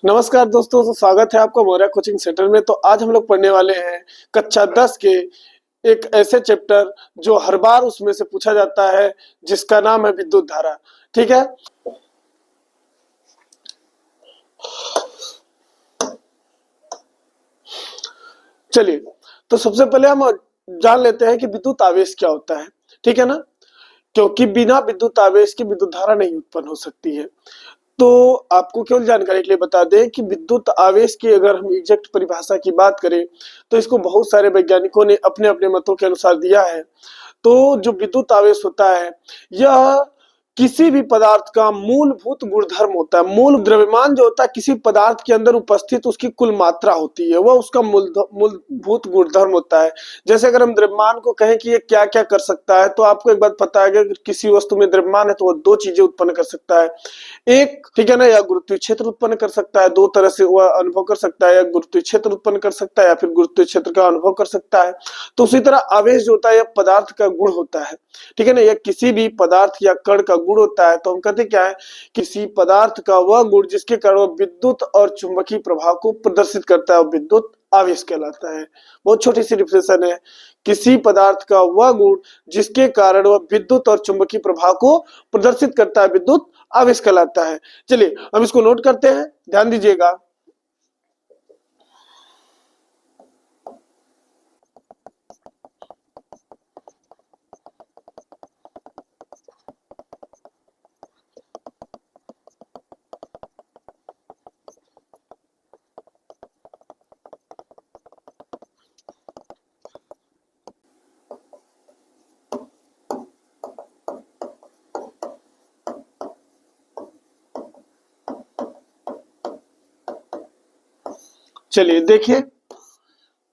नमस्कार दोस्तों, तो स्वागत है आपका मौर्य कोचिंग सेंटर में। तो आज हम लोग पढ़ने वाले हैं कक्षा 10 के एक ऐसे चैप्टर जो हर बार उसमें से पूछा जाता है, जिसका नाम है विद्युत धारा। ठीक है, चलिए तो सबसे पहले हम जान लेते हैं कि विद्युत आवेश क्या होता है। ठीक है ना, क्योंकि बिना विद्युत आवेश की विद्युत धारा नहीं उत्पन्न हो सकती है। तो आपको केवल जानकारी के लिए बता दें कि विद्युत आवेश की अगर हम एग्जैक्ट परिभाषा की बात करें तो इसको बहुत सारे वैज्ञानिकों ने अपने अपने मतों के अनुसार दिया है। तो जो विद्युत आवेश होता है, यह किसी भी पदार्थ का मूलभूत गुणधर्म होता है। मूल द्रव्यमान जो होता है किसी पदार्थ के अंदर उपस्थित उसकी कुल मात्रा होती है, वह उसका मूलभूत गुणधर्म होता है। जैसे अगर हम द्रव्यमान को कहें कि ये क्या क्या कर सकता है, तो आपको एक बात पता है कि अगर किसी वस्तु में द्रव्यमान है तो वह दो चीजें उत्पन्न कर सकता है। एक, ठीक है ना, या गुरुत्वीय क्षेत्र उत्पन्न कर सकता है, दो तरह से वह अनुभव कर सकता है, या गुरुत्वीय क्षेत्र उत्पन्न कर सकता है या फिर गुरुत्वीय क्षेत्र का अनुभव कर सकता है। तो उसी तरह आवेश जो होता है यह पदार्थ का गुण होता है। ठीक है ना, यह किसी भी पदार्थ या कण का गुण होता है। तो हम कहते क्या है, किसी पदार्थ का वह गुण जिसके कारण वह विद्युत और चुंबकीय प्रभाव को प्रदर्शित करता है, और विद्युत आवेश कहलाता है। बहुत छोटी सी डिफिनेशन है, किसी पदार्थ का वह गुण जिसके कारण वह विद्युत और चुंबकीय प्रभाव को प्रदर्शित करता है, विद्युत आवेश कहलाता है। चलिए हम इसको नोट करते हैं, ध्यान दीजिएगा। चलिए देखिए,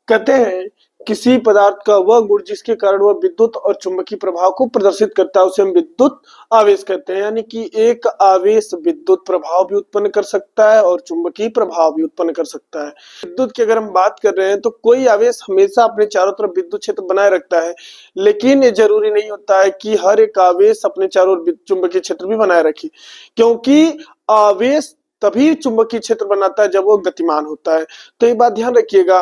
कहते हैं किसी पदार्थ का वह गुण जिसके कारण वह विद्युत और चुंबकीय प्रभाव को प्रदर्शित करता है, उसे हम विद्युत आवेश कहते हैं। यानी कि एक आवेश विद्युत प्रभाव भी उत्पन्न कर सकता है और चुंबकीय प्रभाव भी उत्पन्न कर सकता है। विद्युत की अगर हम बात कर रहे हैं तो कोई आवेश हमेशा अपने चारों तरफ विद्युत क्षेत्र बनाए रखता है, लेकिन ये जरूरी नहीं होता है कि हर एक आवेश अपने चारों ओर चुंबकीय क्षेत्र भी बनाए रखे, क्योंकि आवेश तभी चुंबकीय क्षेत्र बनाता है जब वो गतिमान होता है। तो ये बात ध्यान रखिएगा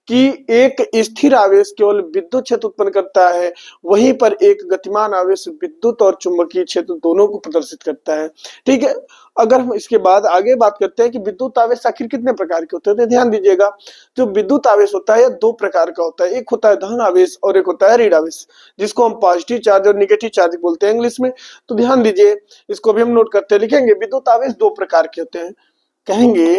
कि एक स्थिर आवेश केवल विद्युत क्षेत्र उत्पन्न करता है, वहीं पर एक गतिमान आवेश विद्युत और चुंबकीय क्षेत्र दोनों को प्रदर्शित करता है। ठीक है, अगर हम इसके बाद आगे बात करते हैं कि विद्युत आवेश आखिर कितने प्रकार के होते हैं, तो ध्यान दीजिएगा। जो विद्युत आवेश होता है यह दो प्रकार का होता है, एक होता है धन आवेश और एक होता है ऋण आवेश, जिसको हम पॉजिटिव चार्ज और निगेटिव चार्ज बोलते हैं इंग्लिश में। तो ध्यान दीजिए, इसको भी हम नोट करते हैं, लिखेंगे विद्युत आवेश दो प्रकार के होते हैं। कहेंगे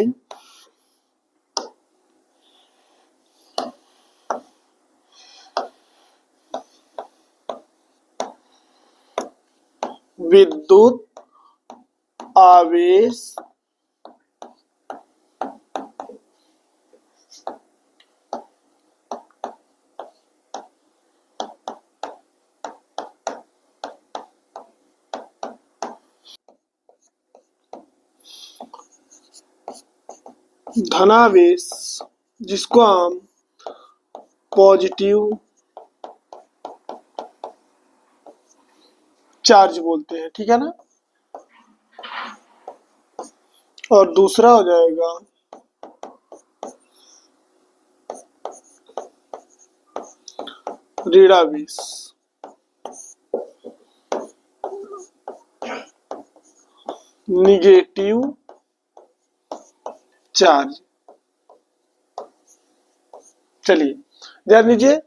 विद्युत आवेश धनावेश, जिसको हम पॉजिटिव चार्ज बोलते हैं। ठीक है ना, और दूसरा हो जाएगा ऋणावेश, निगेटिव चार्ज। चलिए ध्यान दीजिए,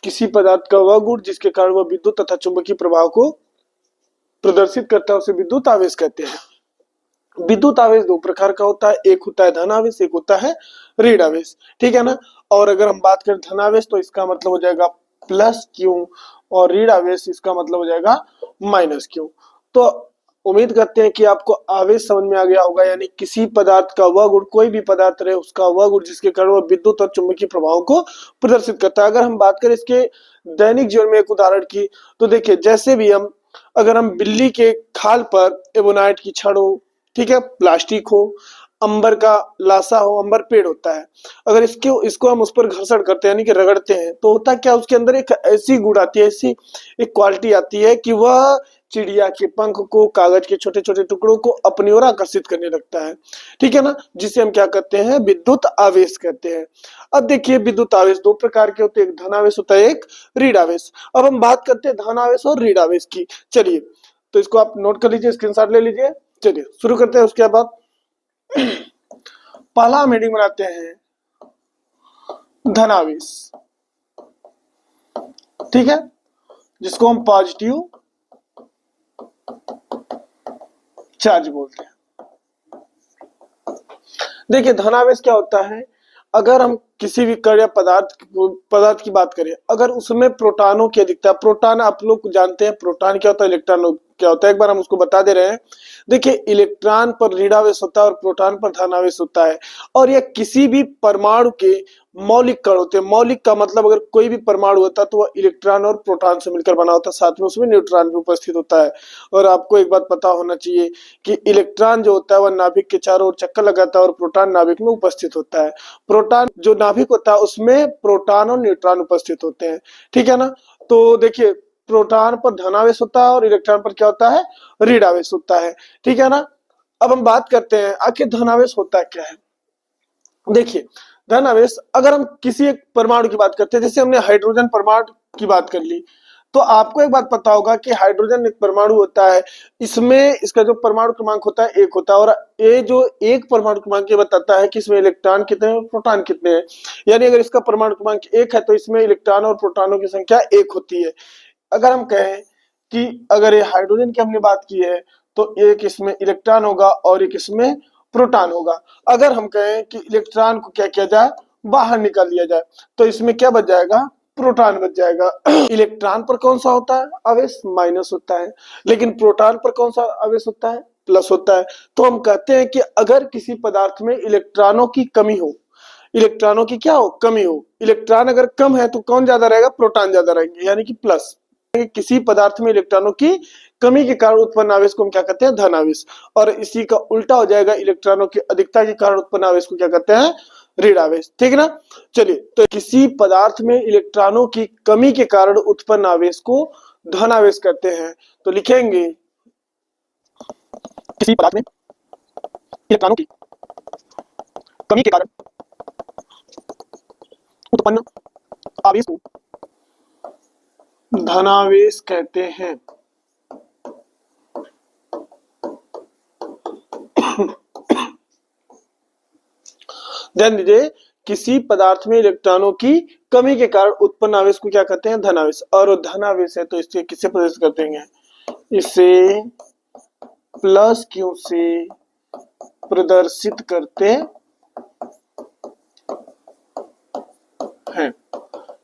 किसी पदार्थ का वह गुण जिसके कारण वह विद्युत तथा चुंबकीय प्रभाव को प्रदर्शित करता है, उसे विद्युत आवेश कहते हैं। विद्युत आवेश दो प्रकार का होता है, एक होता है धन आवेश, एक होता है ऋण आवेश। ठीक है ना, और अगर हम बात करें धन आवेश तो इसका मतलब हो जाएगा प्लस क्यू, और ऋण आवेश इसका मतलब हो जाएगा माइनस क्यू। तो उम्मीद करते हैं कि आपको आवेश समझ में आ गया होगा। यानी किसी पदार्थ का वह गुण, कोई भी पदार्थ रहे, उसका वह गुण जिसके कारण वह विद्युत और चुंबकीय प्रभाव को प्रदर्शित करता है। अगर हम बात करें इसके दैनिक जीवन में एक उदाहरण की, तो देखिए जैसे भी अगर हम बिल्ली के खाल पर एबोनाइट की छड़ हो, ठीक है, प्लास्टिक हो, अंबर का लाशा हो, अंबर पेड़ होता है, अगर इसको हम उस पर घर्षण करते हैं यानी कि रगड़ते हैं, तो होता क्या, उसके अंदर एक ऐसी गुण आती है, ऐसी एक क्वालिटी आती है कि वह चिड़िया के पंख को, कागज के छोटे छोटे टुकड़ों को अपनी ओर आकर्षित करने लगता है, ठीक है ना, जिसे हम क्या कहते हैं, विद्युत आवेश कहते हैं। अब देखिए विद्युत आवेश दो प्रकार के होते हैं, एक धनावेश होता है, एक ऋण आवेश। अब हम बात करते हैं धनावेश और ऋण आवेश की। चलिए तो इसको आप नोट कर लीजिए, स्क्रीनशॉट ले लीजिए। चलिए शुरू करते हैं। उसके बाद पहला हम हेडिंग बनाते हैं धनावेश, ठीक है, जिसको हम पॉजिटिव चार्ज बोलते हैं। देखिए धनावेश क्या होता है, अगर हम किसी भी कण या पदार्थ की बात करें, अगर उसमें प्रोटॉनों की अधिकता, प्रोटॉन आप लोग जानते हैं, प्रोटॉन क्या होता है, इलेक्ट्रॉन क्या होता है, एक बार हम उसको बता दे रहे हैं। देखिए इलेक्ट्रॉन पर ऋणावेश होता है और प्रोटॉन पर धनावेश होता है, और यह किसी भी परमाणु के मौलिक कण होते हैं। मौलिक का मतलब अगर कोई भी परमाणु होता है तो वह इलेक्ट्रॉन और प्रोटॉन से मिलकर बना होता है, साथ में उसमें न्यूट्रॉन भी उपस्थित होता है। और आपको एक बात पता होना चाहिए कि इलेक्ट्रॉन जो होता है वह नाभिक के चारों ओर चक्कर लगाता है और प्रोटॉन नाभिक में उपस्थित होता है। प्रोटॉन जो नाभिक होता है उसमें प्रोटॉन और न्यूट्रॉन उपस्थित होते हैं, ठीक है ना। तो देखिए प्रोटॉन पर धनावेश होता है और इलेक्ट्रॉन पर क्या होता है, ऋणावेश होता है, ठीक है ना। अब हम बात करते हैं आखिर धनावेश होता क्या है। देखिए धनावेश, अगर हम किसी एक परमाणु की बात करते हैं, जैसे हमने हाइड्रोजन परमाणु की बात कर ली, तो आपको एक बात पता होगा कि हाइड्रोजन एक परमाणु होता है, इसमें इसका जो परमाणु क्रमांक होता है एक होता है, और ये जो एक परमाणु क्रमांक ये बताता है कि इसमें इलेक्ट्रॉन कितने हैं, प्रोटॉन कितने हैं। यानी अगर इसका परमाणु क्रमांक एक है तो इसमें इलेक्ट्रॉन और प्रोटॉनों की संख्या एक होती है। अगर हम कहें कि अगर ये हाइड्रोजन की हमने बात की है तो एक इसमें इलेक्ट्रॉन होगा और एक इसमें प्रोटॉन होगा। अगर हम कहें कि इलेक्ट्रॉन को क्या किया जाए, बाहर निकाल दिया जाए, तो इसमें क्या बच जाएगा, प्रोटॉन बच जाएगा। इलेक्ट्रॉन पर कौन सा होता है आवेश, माइनस होता है, लेकिन प्रोटॉन पर कौन सा आवेश होता है, प्लस होता है। तो हम कहते हैं कि अगर किसी पदार्थ में इलेक्ट्रॉनों की कमी हो, इलेक्ट्रॉनों की क्या हो, कमी हो, इलेक्ट्रॉन अगर कम है तो कौन ज्यादा रहेगा, प्रोटॉन ज्यादा रहेंगे, यानी कि प्लस। किसी पदार्थ में इलेक्ट्रॉनों की कमी के कारण उत्पन्न आवेश को हम क्या कहते हैं, धनावेश। और इसी का उल्टा हो जाएगा, इलेक्ट्रॉनों की अधिकता के कारण उत्पन्न आवेश को क्या कहते हैं, ऋणावेश, ठीक है ना। चलिए तो किसी पदार्थ में इलेक्ट्रॉनों की कमी के कारण उत्पन्न आवेश को धनावेश कहते हैं। तो लिखेंगे किसी पदार्थ में इलेक्ट्रॉनों की कमी के कारण उत्पन्न आवेश को धनावेश कहते हैं। ध्यान दीजिए, किसी पदार्थ में इलेक्ट्रॉनों की कमी के कारण उत्पन्न आवेश को क्या कहते हैं, धनावेश। और धनावेश है तो इसे किससे प्रदर्शित करते हैं, इसे प्लस क्यू से प्रदर्शित करते हैं,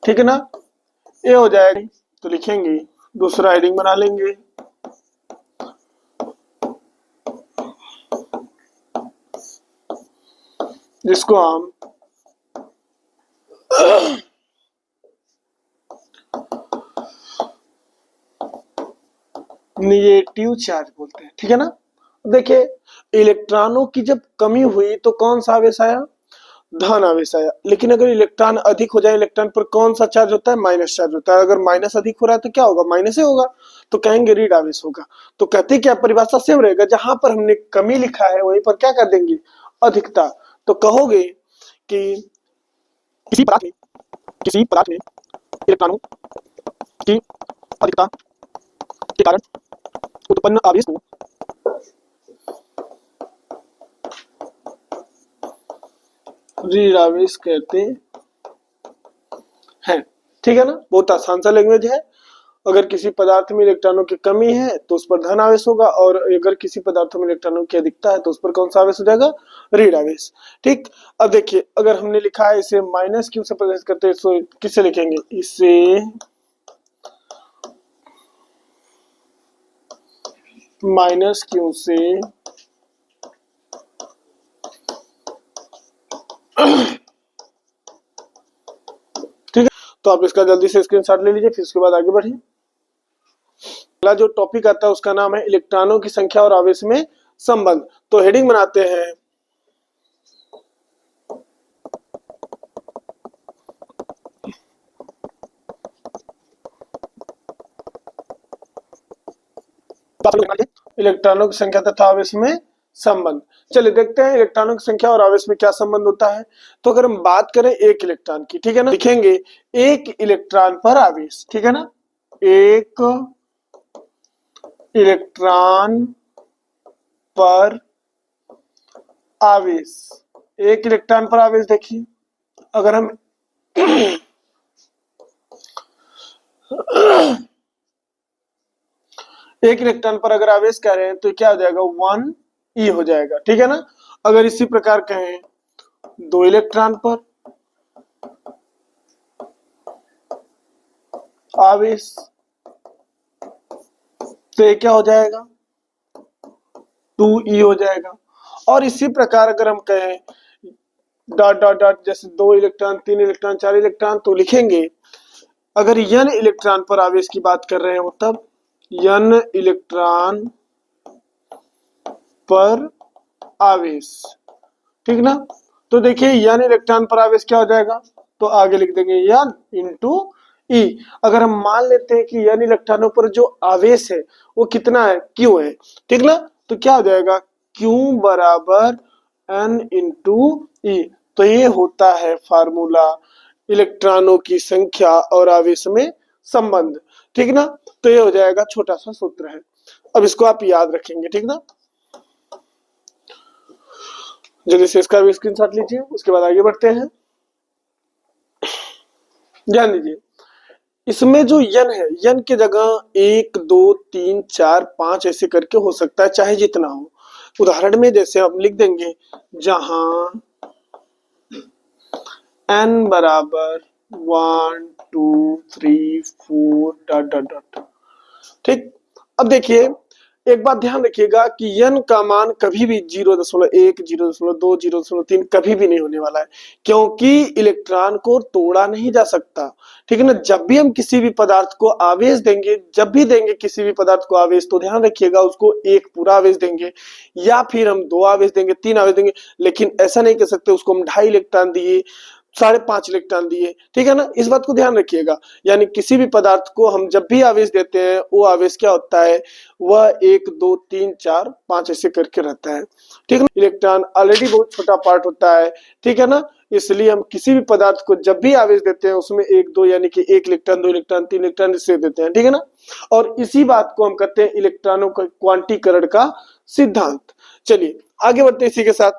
ठीक है ना। ये हो जाएगा, तो लिखेंगे दूसरा हेडिंग बना लेंगे, जिसको हम निगेटिव चार्ज बोलते हैं, ठीक है ना। देखिए इलेक्ट्रॉनों की जब कमी हुई तो कौन सा आवेश आया, धन आवेश आया। लेकिन अगर इलेक्ट्रॉन अधिक हो जाए, इलेक्ट्रॉन पर कौन सा चार्ज होता है, माइनस चार्ज होता है। अगर माइनस अधिक हो रहा है तो क्या होगा, माइनस ही होगा, तो कहेंगे ऋण आवेश होगा। तो कहते क्या, परिभाषा सेम रहेगा, जहां पर हमने कमी लिखा है वहीं पर क्या कर देंगे, अधिकता। तो कहोगे कि किसी पदार्थ में इलेक्ट्रॉनों की अधिकता के कारण उत्पन्न आवेश को ऋण आवेश कहते हैं, ठीक है ना। बहुत आसान सा लैंग्वेज है। अगर किसी पदार्थ में इलेक्ट्रॉनों की कमी है तो उस पर धन आवेश होगा, और अगर किसी पदार्थ में इलेक्ट्रॉनों की अधिकता है तो उस पर कौन सा आवेश हो जाएगा, ऋण आवेश, ठीक। अब देखिए अगर हमने लिखा है इसे माइनस क्यू से प्रदर्शित करते हैं, तो किससे लिखेंगे, इसे माइनस क्यू से ठीक है। तो आप इसका जल्दी से स्क्रीनशॉट ले लीजिए, फिर उसके बाद आगे बढ़िए। अगला जो टॉपिक आता है उसका नाम है इलेक्ट्रॉनों की संख्या और आवेश में संबंध। तो हेडिंग बनाते हैं इलेक्ट्रॉनों की संख्या तथा आवेश में संबंध। चलिए देखते हैं इलेक्ट्रॉनों की संख्या और आवेश में क्या संबंध होता है। तो अगर हम बात करें एक इलेक्ट्रॉन की, ठीक है ना, लिखेंगे एक इलेक्ट्रॉन पर आवेश, ठीक है ना, एक इलेक्ट्रॉन पर आवेश, एक इलेक्ट्रॉन पर आवेश। देखिए अगर हम एक इलेक्ट्रॉन पर अगर आवेश कह रहे हैं तो क्या हो जाएगा, 1e हो जाएगा, ठीक है ना। अगर इसी प्रकार कहें दो इलेक्ट्रॉन पर आवेश तो ये क्या हो जाएगा, 2e हो जाएगा। और इसी प्रकार अगर हम कहें डॉट डॉट डॉट, जैसे दो इलेक्ट्रॉन, तीन इलेक्ट्रॉन, चार इलेक्ट्रॉन, तो लिखेंगे अगर n इलेक्ट्रॉन पर आवेश की बात कर रहे हो तब n इलेक्ट्रॉन पर आवेश, ठीक ना। तो देखिए n इलेक्ट्रॉन पर आवेश क्या हो जाएगा, तो आगे लिख देंगे n इंटू ई। अगर हम मान लेते हैं कि n इलेक्ट्रॉनों पर जो आवेश है वो कितना है, q है, ठीक ना, तो क्या हो जाएगा, q बराबर n इंटू ई। तो ये होता है फार्मूला इलेक्ट्रॉनों की संख्या और आवेश में संबंध, ठीक ना। तो ये हो जाएगा, छोटा सा सूत्र है, अब इसको आप याद रखेंगे, ठीक ना। जल्दी से इसका भी स्क्रीनशॉट लीजिए, उसके बाद आगे बढ़ते हैं। ध्यान दीजिए इसमें जो n है, n की जगह 1 2 3 4 5 ऐसे करके हो सकता है, चाहे जितना हो। उदाहरण में जैसे हम लिख देंगे जहां n बराबर 1 2 3 4 डॉट डॉट डॉट, ठीक। अब देखिए एक बात ध्यान रखिएगा कि n का मान कभी भी 0.1 0.2 0.3 कभी भी नहीं होने वाला है, क्योंकि इलेक्ट्रॉन को तोड़ा नहीं जा सकता, ठीक है ना। जब भी हम किसी भी पदार्थ को आवेश देंगे, जब भी देंगे किसी भी पदार्थ को आवेश, तो ध्यान रखिएगा उसको एक पूरा आवेश देंगे या फिर हम 2 आवेश देंगे, 3 आवेश देंगे, लेकिन ऐसा नहीं कर सकते उसको हम 2.5 इलेक्ट्रॉन दिए, 5.5 इलेक्ट्रॉन दिए, ठीक है ना। इस बात को ध्यान रखिएगा, यानी किसी भी पदार्थ को हम जब भी आवेश देते हैं वो आवेश क्या होता है, वह 1 2 3 4 5 ऐसे करके रहता है, ठीक है ना। इलेक्ट्रॉन ऑलरेडी बहुत छोटा पार्ट होता है, ठीक है ना, इसलिए हम किसी भी पदार्थ को जब भी आवेश देते हैं उसमें 1 2 यानी कि 1 इलेक्ट्रॉन 2 इलेक्ट्रॉन 3 इलेक्ट्रॉन इससे देते हैं, ठीक है ना। और इसी बात को हम कहते हैं इलेक्ट्रॉनों का क्वांटीकरण का सिद्धांत। चलिए आगे बढ़ते हैं इसी के साथ।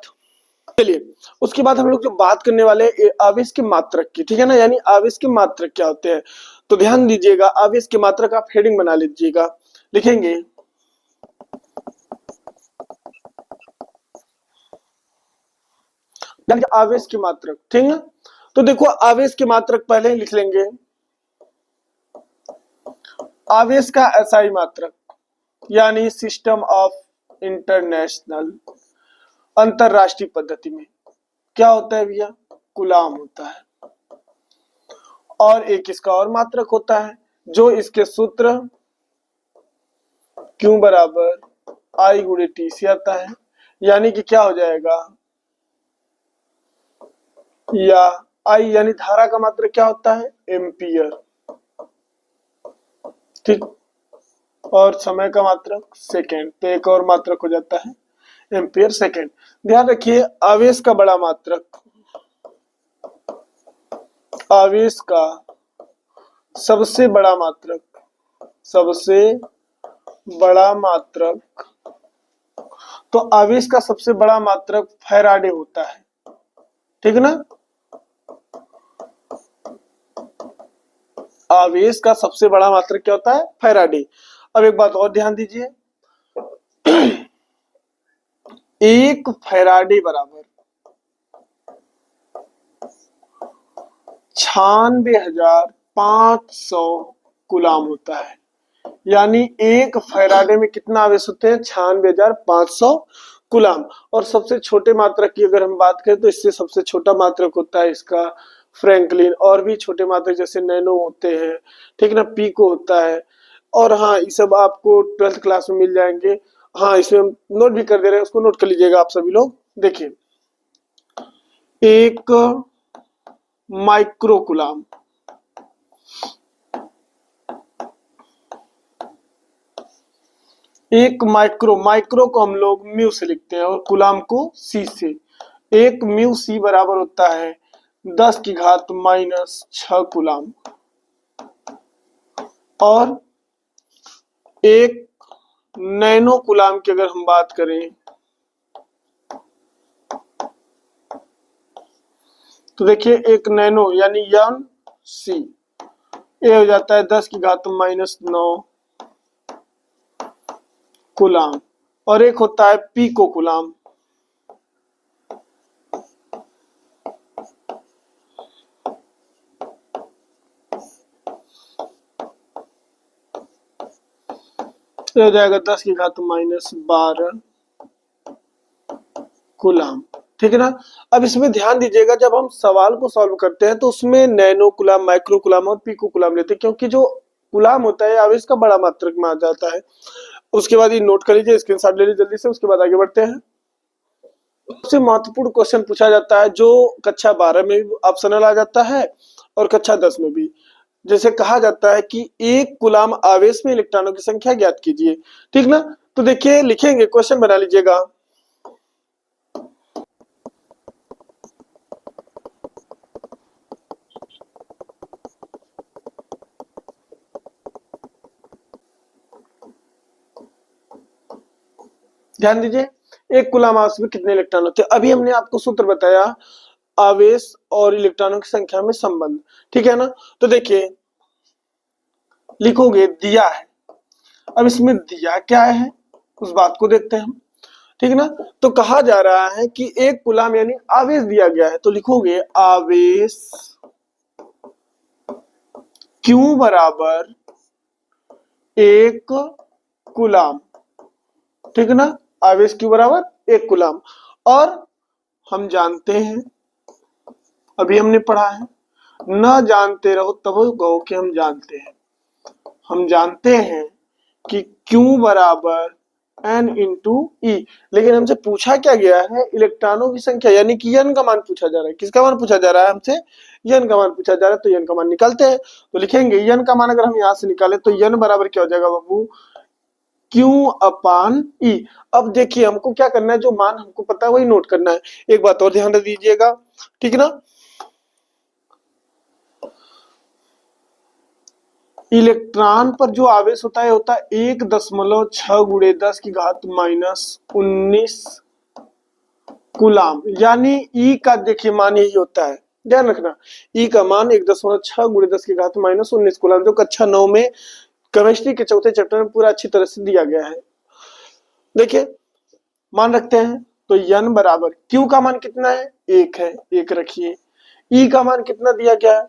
चलिए उसके बाद हम लोग जो बात करने वाले हैं आवेश के मात्रक की, ठीक है ना, यानी आवेश के मात्रक क्या होते हैं। तो ध्यान दीजिएगा आवेश के मात्रक आप हेडिंग बना लीजिएगा, लिखेंगे आवेश के मात्रक, ठीक है। तो देखो आवेश के मात्रक पहले ही लिख लेंगे, आवेश का एसआई मात्रक यानी सिस्टम ऑफ इंटरनेशनल, अंतरराष्ट्रीय पद्धति में क्या होता है भैया, कूलाम होता है। और एक इसका और मात्रक होता है जो इसके सूत्र Q बराबर I गुणे T से आता है, यानी कि क्या हो जाएगा, या I यानी धारा का मात्रक क्या होता है, एम्पियर, ठीक। और समय का मात्रक सेकेंड, तो एक और मात्रक हो जाता है एम्पियर सेकेंड। ध्यान रखिए आवेश का बड़ा मात्रक, आवेश का सबसे बड़ा मात्रक, सबसे बड़ा मात्रक, तो आवेश का सबसे बड़ा मात्रक फैराडे होता है, ठीक ना। आवेश का सबसे बड़ा मात्रक क्या होता है, फैराडे। अब एक बात और ध्यान दीजिए, एक फैराडे बराबर 96,500 कूलाम होता है, यानी एक फैराडे में कितना आवेश होते हैं, 96,500 कूलाम। और सबसे छोटे मात्रक की अगर हम बात करें तो इससे सबसे छोटा मात्रक होता है इसका फ्रैंकलिन, और भी छोटे मात्रक जैसे नैनो होते हैं, ठीक ना, पीको होता है। और हाँ ये सब आपको 12th क्लास में मिल जाएंगे। हाँ इसमें हम नोट भी कर दे रहे हैं, उसको नोट कर लीजिएगा आप सभी लोग। देखिए एक माइक्रो कूलाम, एक माइक्रो, माइक्रो को हम लोग म्यू से लिखते हैं और कूलाम को सी से। एक म्यू सी बराबर होता है 10 की घात माइनस 6 कूलाम। और एक नैनो कूलाम की अगर हम बात करें तो देखिए एक नैनो यानी यन सी, ये हो जाता है 10 की घात माइनस 9 कूलाम। और एक होता है पीको कूलाम, ये हो जाएगा 10 की घात माइनस 12 कूलाम। ठीक है ना। अब इसमें ध्यान दीजिएगा, जब हम सवाल को सॉल्व करते हैं तो उसमें नैनो कूलाम, माइक्रो कूलाम और पीको कूलाम लेते हैं, क्योंकि जो कूलाम होता है आवेश का बड़ा मात्रक में आ जाता है। उसके बाद ये नोट कर लीजिए, स्क्रीनशॉट ले लीजिए जल्दी से, उसके बाद आगे बढ़ते हैं। सबसे महत्वपूर्ण क्वेश्चन पूछा जाता है जो कक्षा 12 में भी ऑप्शनल आ जाता है और कक्षा 10 में भी। जैसे कहा जाता है कि एक कूलाम आवेश में इलेक्ट्रॉनों की संख्या ज्ञात कीजिए। ठीक ना। तो देखिए लिखेंगे, क्वेश्चन बना लीजिएगा। ध्यान दीजिए, एक कूलाम आवेश में कितने इलेक्ट्रॉन होते हैं। अभी हमने आपको सूत्र बताया आवेश और इलेक्ट्रॉनों की संख्या में संबंध। ठीक है ना। तो देखिए लिखोगे दिया है, अब इसमें दिया क्या है उस बात को देखते हैं हम। ठीक है ना। तो कहा जा रहा है कि एक कूलाम यानी आवेश दिया गया है, तो लिखोगे आवेश Q बराबर एक कूलाम। ठीक है ना। आवेश Q बराबर एक कूलाम। और हम जानते हैं, अभी हमने पढ़ा है, न जानते रहो तब कहो कि हम जानते हैं। हम जानते हैं कि Q बराबर N इंटू ई, लेकिन हमसे पूछा क्या गया है, इलेक्ट्रॉनों की संख्या यानी कि N का मान पूछा जा रहा है। किसका मान पूछा जा रहा है हमसे, N का मान पूछा जा रहा है। तो N का मान निकालते हैं। तो लिखेंगे N का मान अगर हम यहां से निकाले तो N बराबर क्या हो जाएगा बाबू, Q अपान ई। अब देखिए हमको क्या करना है, जो मान हमको पता है वही नोट करना है। एक बात और ध्यान दीजिएगा, ठीक है ना। इलेक्ट्रॉन पर जो आवेश होता है 1.6 गुणे 10 की घात माइनस 19 कूलाम। यानी ई का देखिए मान यही होता है, ध्यान रखना। ई का मान 1.6 गुणे 10 की घात माइनस 19 कूलाम, जो कक्षा 9 में केमिस्ट्री के चौथे चैप्टर में पूरा अच्छी तरह से दिया गया है। देखिए मान रखते हैं तो n बराबर Q का मान कितना है, 1 है, 1 रखिए। ई का मान कितना दिया गया है,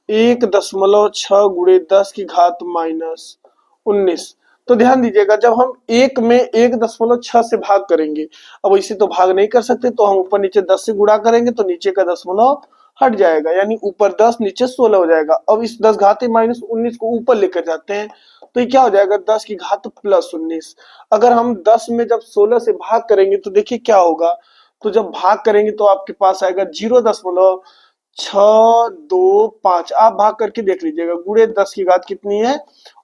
1.6 गुणे 10 की घात माइनस 19। तो ध्यान दीजिएगा, जब हम एक में 1.6 से भाग करेंगे, अब इसे तो भाग नहीं कर सकते, तो हम ऊपर नीचे 10 से गुणा करेंगे तो नीचे का दशमलव हट जाएगा, यानी ऊपर 10 नीचे 16 हो जाएगा। अब इस 10 घात माइनस 19 को ऊपर लेकर जाते हैं तो ये क्या हो जाएगा, 10 की घात प्लस 19। अगर हम 10 में जब 16 से भाग करेंगे तो देखिए क्या होगा, तो जब भाग करेंगे तो आपके पास आएगा 0.625। आप भाग करके देख लीजिएगा, गुणे 10 की घात कितनी है,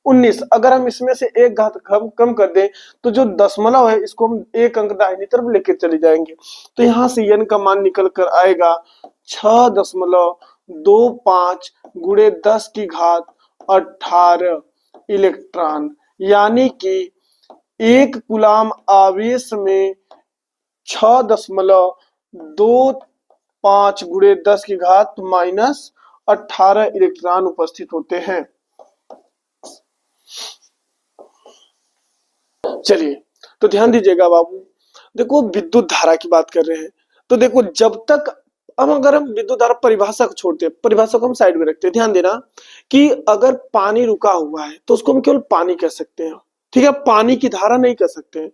19। अगर हम इसमें से एक घात कम कर दें तो जो दशमलव है इसको हम एक अंक दाहिनी तरफ लेकर चले जाएंगे, तो यहां से n का मान निकल कर आएगा 6.25 गुणे 10 की घात 18 इलेक्ट्रॉन। यानी कि एक कूलाम आवेश में 6.25 गुणे 10 की घात माइनस 18 इलेक्ट्रॉन उपस्थित होते हैं। चलिए तो ध्यान दीजिएगा बाबू, देखो विद्युत धारा की बात कर रहे हैं, तो देखो जब तक, अब अगर हम विद्युत धारा परिभाषा को छोड़ते हैं, परिभाषा को हम साइड में रखते हैं, ध्यान देना कि अगर पानी रुका हुआ है तो उसको हम केवल पानी कह सकते हैं। ठीक है, पानी की धारा नहीं कह सकते हैं।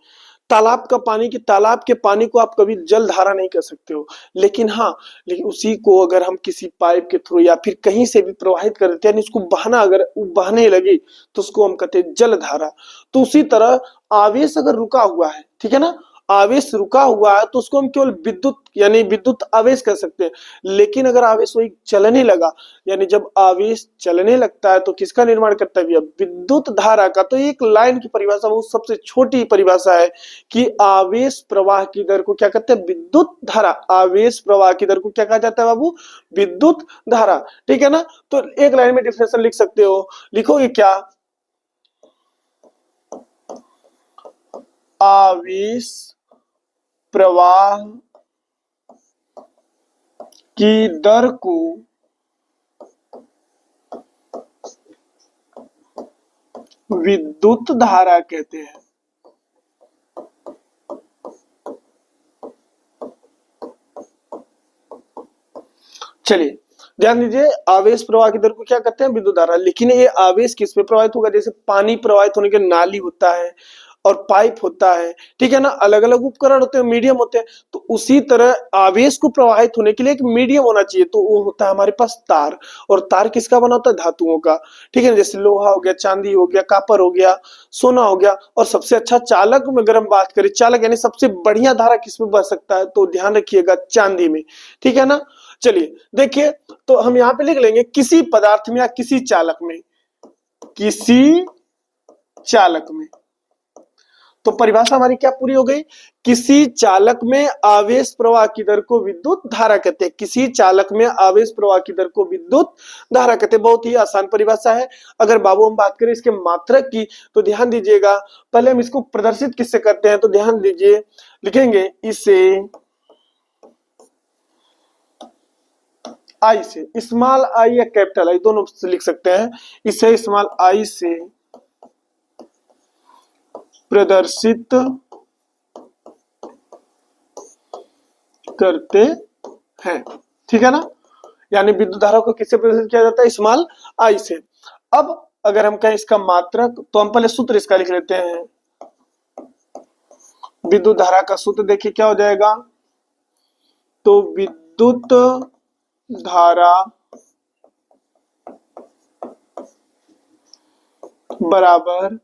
तालाब का पानी की, तालाब के पानी को आप कभी जल धारा नहीं कह सकते हो, लेकिन हाँ, लेकिन उसी को अगर हम किसी पाइप के थ्रू या फिर कहीं से भी प्रवाहित कर देते हैं, उसको बहना, अगर बहने लगे तो उसको हम कहते हैं जल धारा। तो उसी तरह आवेश अगर रुका हुआ है, ठीक है ना, आवेश रुका हुआ है तो उसको हम केवल विद्युत यानी विद्युत आवेश कह सकते हैं। लेकिन अगर आवेश वही चलने लगा, यानी जब आवेश चलने लगता है तो किसका निर्माण करता है भैया? विद्युत धारा का। तो एक लाइन की परिभाषा वो सबसे छोटी परिभाषा है कि आवेश प्रवाह की दर को क्या कहते हैं? विद्युत धारा। आवेश प्रवाह की दर को क्या कहा जाता है बाबू? विद्युत धारा। ठीक है ना? तो एक लाइन में डिफिनेशन लिख सकते हो, लिखोगे क्या? आवेश प्रवाह की दर को विद्युत धारा कहते हैं। चलिए ध्यान दीजिए, आवेश प्रवाह की दर को क्या कहते हैं? विद्युत धारा। लेकिन ये आवेश किस पे प्रवाहित होगा? जैसे पानी प्रवाहित होने के नाली होता है और पाइप होता है, ठीक है ना? अलग अलग उपकरण होते हैं, मीडियम होते हैं। तो उसी तरह आवेश को प्रवाहित होने के लिए एक मीडियम होना चाहिए, तो वो होता है हमारे पास तार। और तार किसका बना होता है? धातुओं का। ठीक है, जैसे लोहा हो गया, चांदी हो गया, कॉपर हो गया, सोना हो गया। और सबसे अच्छा चालक में अगर हम बात करें, चालक यानी सबसे बढ़िया धारा किसमें बह सकता है? तो ध्यान रखिएगा, चांदी में। ठीक है ना? चलिए देखिए, तो हम यहाँ पे लिख लेंगे किसी पदार्थ में या किसी चालक में, किसी चालक में। तो परिभाषा हमारी क्या पूरी हो गई? किसी चालक में आवेश प्रवाह की दर को विद्युत धारा कहते हैं। किसी चालक में आवेश प्रवाह की दर को विद्युत धारा कहते हैं। बहुत ही आसान परिभाषा है। अगर बाबू हम बात करें इसके मात्रक की, तो ध्यान दीजिएगा, पहले हम इसको प्रदर्शित किससे करते हैं? तो ध्यान दीजिए, लिखेंगे इसे आई से, स्मॉल आई या कैपिटल आई दोनों से लिख सकते हैं। इसे स्मॉल आई से प्रदर्शित करते हैं। ठीक है ना? यानी विद्युत धारा को किससे प्रदर्शित किया जाता है? स्मॉल आई से। अब अगर हम कहें इसका मात्रक, तो हम पहले सूत्र इसका लिख लेते हैं। विद्युत धारा का सूत्र देखिए क्या हो जाएगा? तो विद्युत धारा बराबर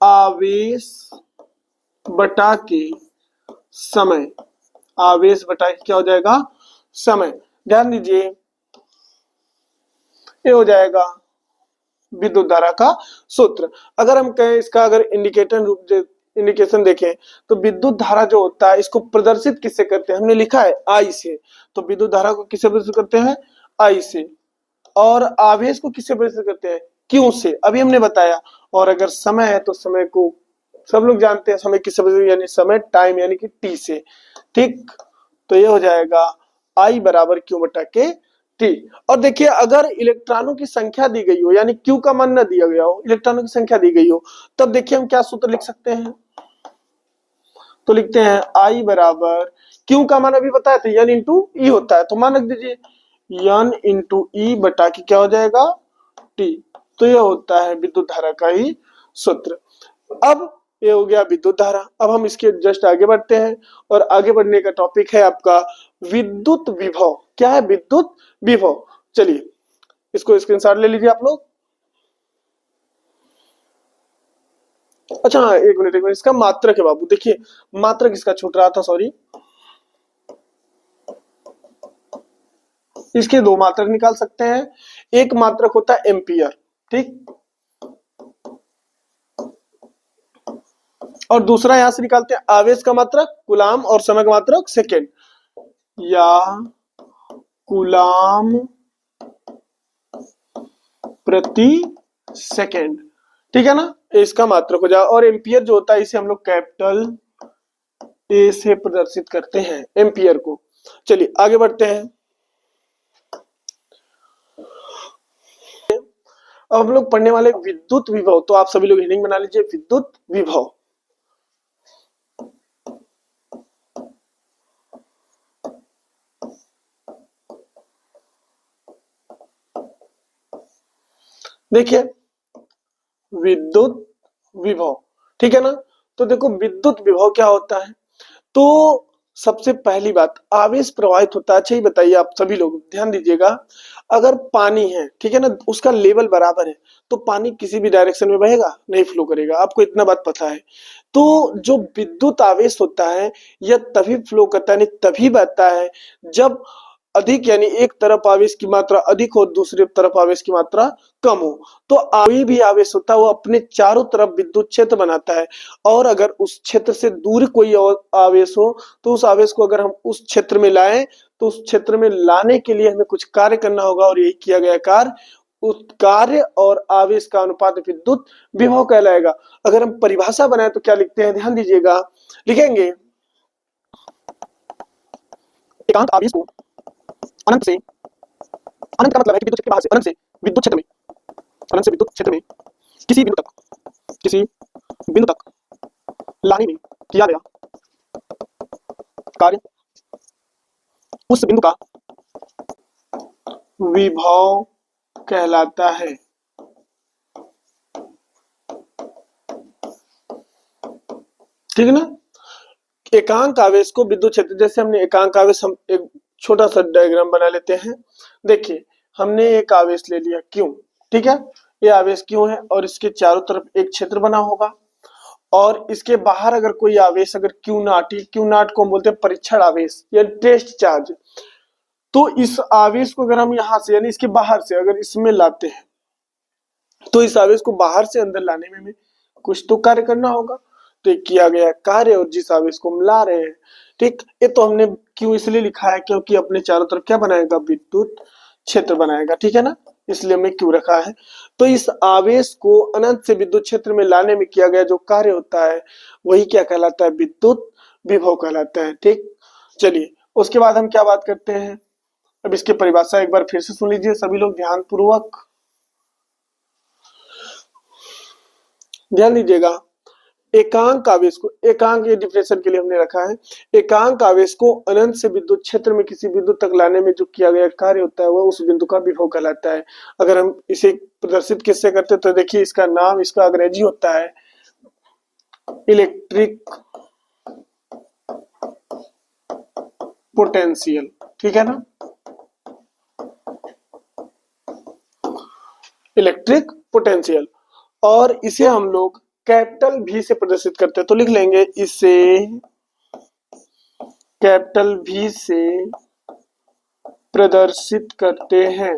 आवेश बटा के समय। आवेश बटा के क्या हो जाएगा? समय। ध्यान दीजिए, ये हो जाएगा विद्युत धारा का सूत्र। अगर हम कहें इसका अगर इंडिकेशन देखें, तो विद्युत धारा जो होता है इसको प्रदर्शित किससे करते हैं? हमने लिखा है आई से। तो विद्युत धारा को किससे प्रदर्शित करते हैं? आई से। और आवेश को किससे प्रदर्शित करते हैं? क्यू से, अभी हमने बताया। और अगर समय है तो समय को सब लोग जानते हैं, समय किससे प्रदर्शित, यानी समय टाइम यानी कि टी से। ठीक, तो ये हो जाएगा आई बराबर क्यू बटा के टी। और देखिए, अगर इलेक्ट्रॉनों की संख्या दी गई हो, यानी क्यू का मान न दिया गया हो, इलेक्ट्रॉनों की संख्या दी गई हो, तब देखिए हम क्या सूत्र लिख सकते हैं? तो लिखते हैं आई बराबर क्यू का मान अभी बताया था एन इंटू ई होता है, तो मान रख दीजिए एन इंटू ई बटा के क्या हो जाएगा? टी। तो यह होता है विद्युत धारा का ही सूत्र। अब ये हो गया विद्युत धारा। अब हम इसके जस्ट आगे बढ़ते हैं, और आगे बढ़ने का टॉपिक है आपका विद्युत विभव। क्या है? विद्युत विभव। चलिए इसको स्क्रीनशॉट ले लीजिए आप लोग। अच्छा हाँ, एक मिनट, इसका मात्रक है बाबू। देखिए मात्रक इसका छूट रहा था, सॉरी। इसके दो मात्रक निकाल सकते हैं। एक मात्रक होता है एम्पियर, ठीक, और दूसरा यहां से निकालते हैं आवेश का मात्रक कूलाम, और समय का मात्रक सेकेंड या कूलाम प्रति सेकेंड। ठीक है ना? इसका मात्रक हो जाए। और एम्पियर जो होता है इसे हम लोग कैपिटल ए से प्रदर्शित करते हैं, एम्पियर को। चलिए आगे बढ़ते हैं। अब हम लोग पढ़ने वाले विद्युत विभव। तो आप सभी लोग हेडिंग बना लीजिए, विद्युत विभव। देखिए विद्युत विभव, ठीक है ना? तो देखो विद्युत विभव क्या होता है। तो सबसे पहली बात, आवेश प्रवाहित होता है। अच्छा ये बताइए आप सभी लोग ध्यान दीजिएगा, अगर पानी है, ठीक है ना, उसका लेवल बराबर है तो पानी किसी भी डायरेक्शन में बहेगा नहीं, फ्लो करेगा, आपको इतना बात पता है। तो जो विद्युत आवेश होता है यह तभी फ्लो करता है, यानी तभी बहता है जब अधिक, यानी एक तरफ आवेश की मात्रा अधिक हो, दूसरी तरफ आवेश की मात्रा कम हो। तो कोई भी आवेश होता है वो अपने चारों तरफ विद्युत क्षेत्र बनाता है, और अगर उस क्षेत्र से दूर कोई और आवेश हो तो उस आवेश को अगर हम उस क्षेत्र में लाएं तो उस क्षेत्र में लाने के लिए हमें कुछ कार्य करना होगा, और यही किया गया कार्य, उस कार्य और आवेश का अनुपात विद्युत विभव कहलाएगा। अगर हम परिभाषा बनाए तो क्या लिखते हैं, ध्यान दीजिएगा, लिखेंगे एकांक आवेश को अनंत से, अनंत का मतलब है कि विद्युत क्षेत्र के बाहर से, अनंत से विद्युत क्षेत्र में, अनंत से विद्युत क्षेत्र में किसी बिंदु तक, किसी बिंदु तक लाने में किया गया कार्य उस बिंदु का विभव कहलाता है। ठीक है ना। एकांक आवेश को विद्युत क्षेत्र, जैसे हमने एकांक आवेश, हम एक छोटा सा डायग्राम बना लेते हैं। देखिए हमने एक आवेश ले लिया Q, ठीक है, ये आवेश Q है और इसके चारों तरफ एक क्षेत्र बना होगा, और इसके बाहर अगर कोई आवेश अगर Q नॉट को हम बोलते हैं परीक्षण आवेश या टेस्ट चार्ज। तो इस आवेश को अगर हम यहां से, यानी इसके बाहर से अगर इसमें लाते हैं तो इस आवेश को बाहर से अंदर लाने में हमें कुछ तो कार्य करना होगा, तो ये किया गया कार्य, और जिस आवेश को हम ला रहे हैं, ठीक, ये तो हमने क्यों इसलिए लिखा है क्योंकि अपने चारों तरफ क्या बनाएगा, विद्युत क्षेत्र बनाएगा, ठीक है ना, इसलिए हमने क्यों रखा है। तो इस आवेश को अनंत से विद्युत क्षेत्र में लाने में किया गया जो कार्य होता है वही क्या कहलाता है, विद्युत विभव कहलाता है। ठीक, चलिए उसके बाद हम क्या बात करते हैं, अब इसकी परिभाषा एक बार फिर से सुन लीजिए सभी लोग ध्यान पूर्वक, ध्यान दीजिएगा। एकांक आवेश को, एकांक ये डिफिनेशन के लिए हमने रखा है, एकांक आवेश को अनंत से विद्युत क्षेत्र में किसी बिंदु तक लाने में जो किया गया कार्य होता है वह उस बिंदु का विभव कहलाता है। अगर हम इसे प्रदर्शित किससे करते हैं तो देखिए इसका नाम, इसका अंग्रेजी होता है इलेक्ट्रिक पोटेंशियल, ठीक है ना, इलेक्ट्रिक पोटेंशियल। और इसे हम लोग कैपिटल V से प्रदर्शित करते हैं, तो लिख लेंगे इसे कैपिटल V से प्रदर्शित करते हैं।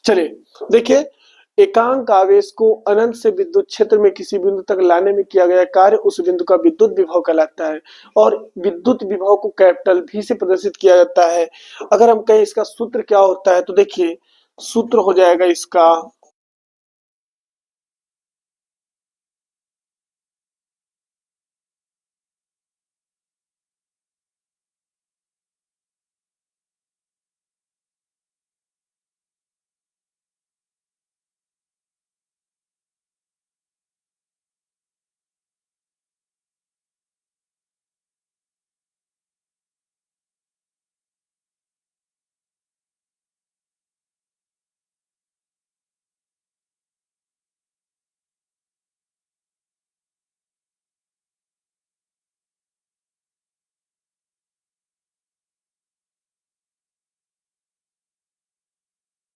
चलिए देखिए, एकांक आवेश को अनंत से विद्युत क्षेत्र में किसी बिंदु तक लाने में किया गया कार्य उस बिंदु का विद्युत विभव कहलाता है, और विद्युत विभव को कैपिटल V से प्रदर्शित किया जाता है। अगर हम कहें इसका सूत्र क्या होता है तो देखिए सूत्र हो जाएगा इसका